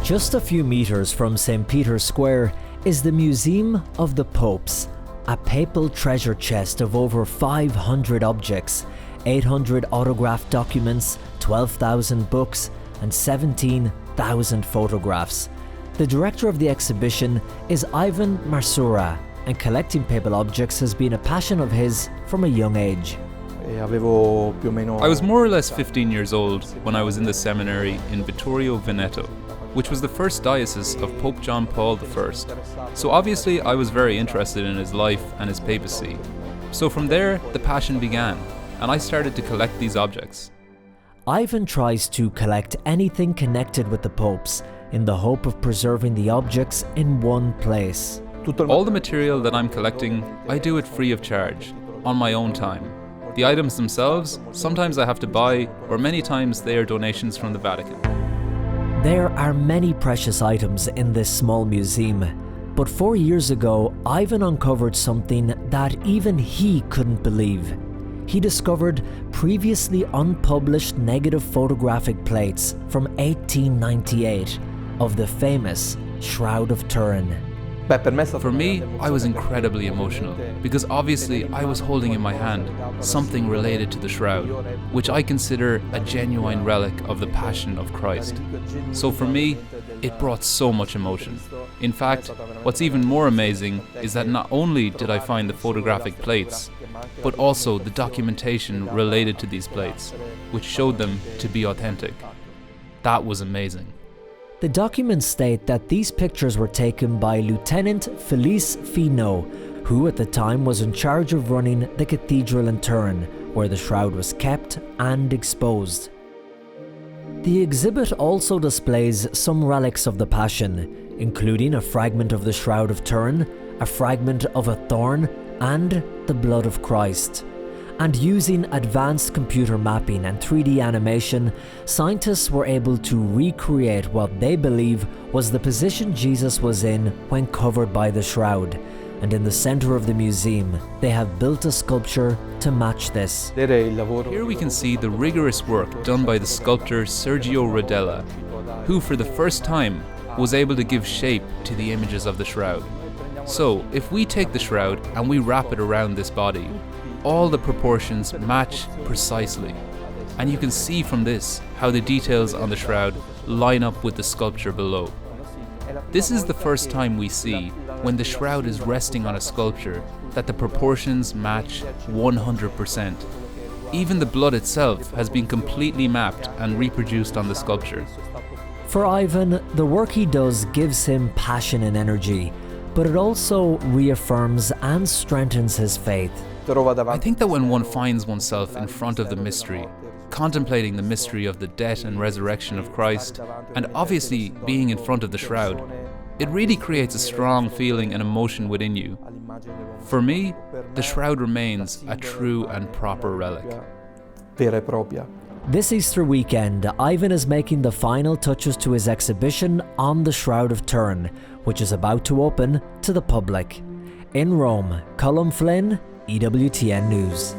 Just a few meters from St. Peter's Square is the Museum of the Popes, a papal treasure chest of over 500 objects, 800 autographed documents, 12,000 books, and 17,000 photographs. The director of the exhibition is Ivan Marsura, and collecting papal objects has been a passion of his from a young age. I was more or less 15 years old when I was in the seminary in Vittorio Veneto, which was the first diocese of Pope John Paul I. So obviously I was very interested in his life and his papacy. So from there, the passion began, and I started to collect these objects. Ivan tries to collect anything connected with the popes in the hope of preserving the objects in one place. All the material that I'm collecting, I do it free of charge, on my own time. The items themselves, sometimes I have to buy, or many times they are donations from the Vatican. There are many precious items in this small museum, but 4 years ago, Ivan uncovered something that even he couldn't believe. He discovered previously unpublished negative photographic plates from 1898 of the famous Shroud of Turin. For me, I was incredibly emotional, because obviously I was holding in my hand something related to the shroud, which I consider a genuine relic of the Passion of Christ. So for me, it brought so much emotion. In fact, what's even more amazing is that not only did I find the photographic plates, but also the documentation related to these plates, which showed them to be authentic. That was amazing. The documents state that these pictures were taken by Lieutenant Felice Fino, who at the time was in charge of running the cathedral in Turin, where the shroud was kept and exposed. The exhibit also displays some relics of the Passion, including a fragment of the Shroud of Turin, a fragment of a thorn, and the blood of Christ. And using advanced computer mapping and 3D animation, scientists were able to recreate what they believe was the position Jesus was in when covered by the shroud. And in the center of the museum, they have built a sculpture to match this. Here we can see the rigorous work done by the sculptor Sergio Rodella, who for the first time was able to give shape to the images of the shroud. So, if we take the shroud and we wrap it around this body, all the proportions match precisely. And you can see from this how the details on the shroud line up with the sculpture below. This is the first time we see, when the shroud is resting on a sculpture, that the proportions match 100%. Even the blood itself has been completely mapped and reproduced on the sculpture. For Ivan, the work he does gives him passion and energy, but it also reaffirms and strengthens his faith. I think that when one finds oneself in front of the mystery, contemplating the mystery of the death and resurrection of Christ, and obviously being in front of the shroud, it really creates a strong feeling and emotion within you. For me, the shroud remains a true and proper relic. This Easter weekend, Ivan is making the final touches to his exhibition on the Shroud of Turin, which is about to open to the public. In Rome, Colm, Flynn, EWTN News.